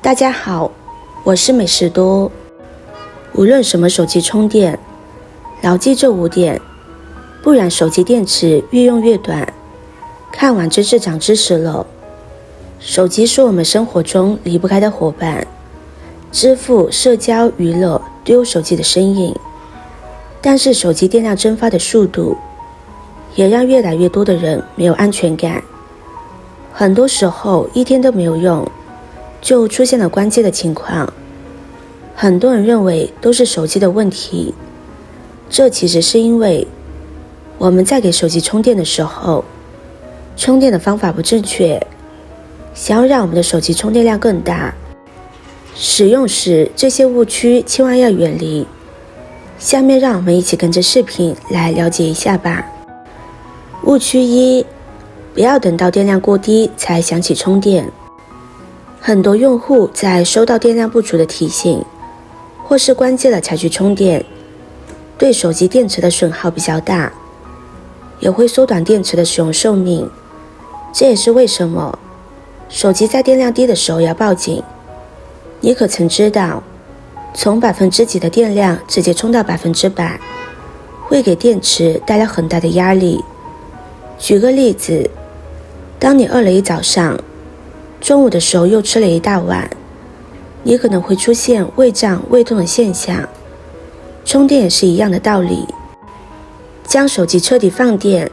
大家好，我是美食多。无论什么手机充电，牢记这5点，不然手机电池越用越短。看完知识长知识了。手机是我们生活中离不开的伙伴，支付、社交、娱乐都有手机的身影。但是手机电量蒸发的速度，也让越来越多的人没有安全感。很多时候一天都没有用，就出现了关机的情况。很多人认为都是手机的问题，这其实是因为我们在给手机充电的时候，充电的方法不正确。想要让我们的手机充电量更大，使用时这些误区千万要远离。下面让我们一起跟着视频来了解一下吧。误区1，不要等到电量过低才想起充电。很多用户在收到电量不足的提醒，或是关机了才去充电，对手机电池的损耗比较大，也会缩短电池的使用寿命。这也是为什么手机在电量低的时候要报警。你可曾知道，从几%的电量直接充到100%，会给电池带来很大的压力。举个例子，当你饿了一早上，中午的时候又吃了一大碗，你可能会出现胃胀、胃痛的现象。充电也是一样的道理，将手机彻底放电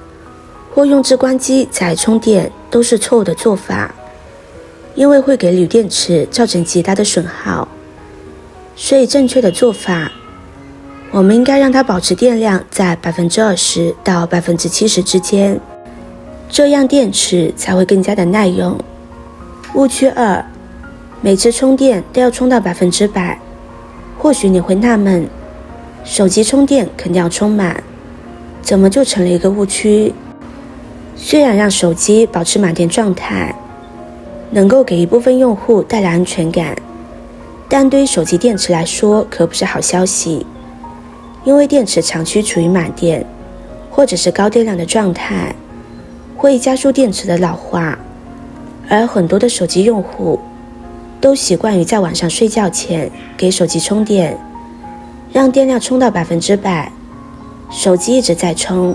或用至关机再充电都是错误的做法，因为会给铝电池造成极大的损耗。所以正确的做法，我们应该让它保持电量在20%到70%之间，这样电池才会更加的耐用。误区2，每次充电都要充到100%。或许你会纳闷，手机充电肯定要充满，怎么就成了一个误区？虽然让手机保持满电状态能够给一部分用户带来安全感，但对于手机电池来说可不是好消息。因为电池长期处于满电或者是高电量的状态，会加速电池的老化。而很多的手机用户都习惯于在晚上睡觉前给手机充电，让电量充到100%，手机一直在充，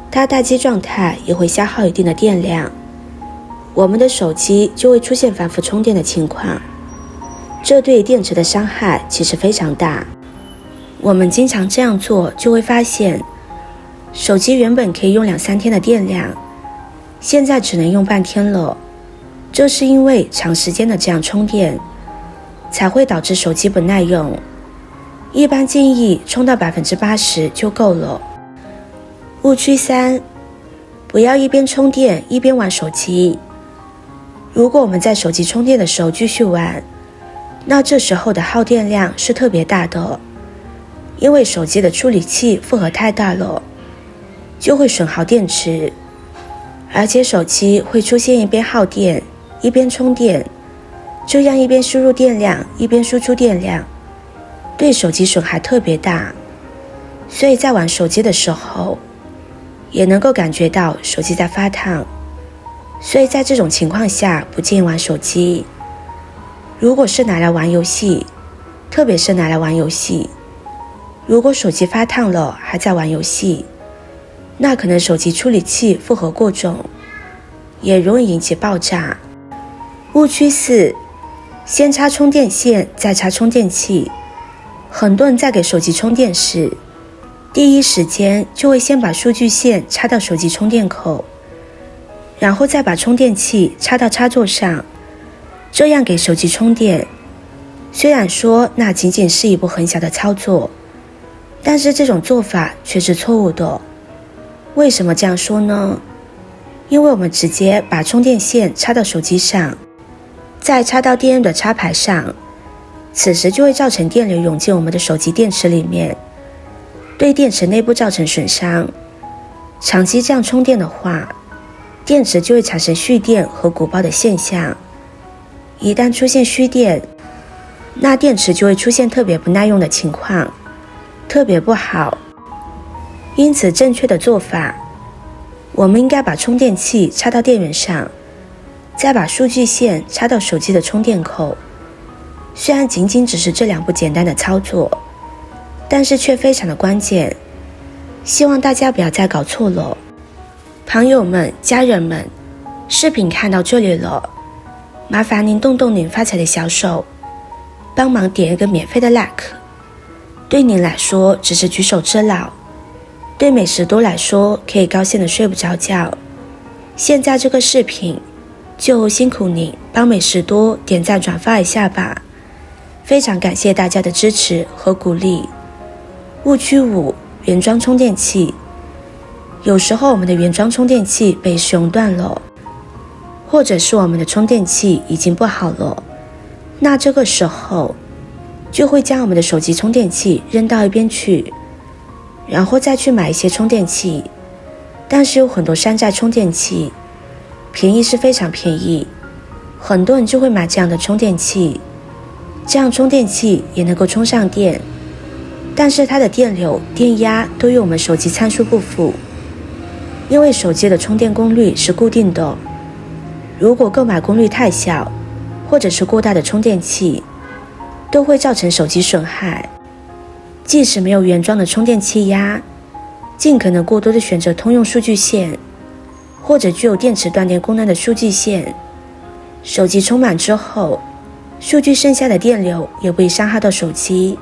它待机状态也会消耗一定的电量，我们的手机就会出现反复充电的情况。这对电池的伤害其实非常大。我们经常这样做，就会发现手机原本可以用2-3天的电量，现在只能用半天了。这是因为长时间的这样充电，才会导致手机不耐用。一般建议充到80%就够了。误区3，不要一边充电一边玩手机。如果我们在手机充电的时候继续玩，那这时候的耗电量是特别大的，因为手机的处理器负荷太大了，就会损耗电池，而且手机会出现一边耗电一边充电，这样一边输入电量一边输出电量，对手机损害特别大。所以在玩手机的时候也能够感觉到手机在发烫，所以在这种情况下不建议玩手机。如果是拿来玩游戏，特别是拿来玩游戏，如果手机发烫了还在玩游戏，那可能手机处理器负荷过重，也容易引起爆炸。误区4，先插充电线再插充电器。很多人在给手机充电时，第一时间就会先把数据线插到手机充电口，然后再把充电器插到插座上，这样给手机充电。虽然说那仅仅是一步很小的操作，但是这种做法却是错误的。为什么这样说呢？因为我们直接把充电线插到手机上，再插到电源的插排上，此时就会造成电流涌进我们的手机电池里面，对电池内部造成损伤。长期这样充电的话，电池就会产生蓄电和鼓爆的现象。一旦出现蓄电，那电池就会出现特别不耐用的情况，特别不好。因此正确的做法，我们应该把充电器插到电源上，再把数据线插到手机的充电口，虽然仅仅只是这2步简单的操作，但是却非常的关键，希望大家不要再搞错了。朋友们、家人们，视频看到这里了，麻烦您动动您发财的小手，帮忙点一个免费的 like。 对您来说只是举手之劳，对美食多来说可以高兴的睡不着觉。现在这个视频就辛苦您帮美食多点赞转发一下吧，非常感谢大家的支持和鼓励。误区5：原装充电器。有时候我们的原装充电器被使用断了，或者是我们的充电器已经不好了，那这个时候就会将我们的手机充电器扔到一边去，然后再去买一些充电器。但是有很多山寨充电器，便宜是非常便宜，很多人就会买这样的充电器，这样充电器也能够充上电，但是它的电流、电压都与我们手机参数不符。因为手机的充电功率是固定的，如果购买功率太小，或者是过大的充电器，都会造成手机损害。即使没有原装的充电器呀，尽可能过多的选择通用数据线，或者具有电池断电功能的数据线。手机充满之后，数据剩下的电流也不会伤害到手机，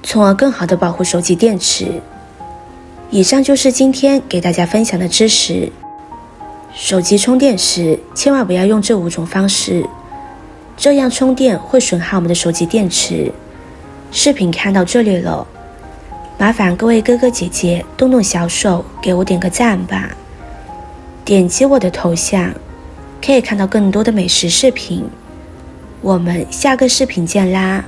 从而更好的保护手机电池。以上就是今天给大家分享的知识。手机充电时千万不要用这5种方式，这样充电会损害我们的手机电池。视频看到这里了，麻烦各位哥哥姐姐动动小手给我点个赞吧，点击我的头像可以看到更多的美食视频。我们下个视频见啦！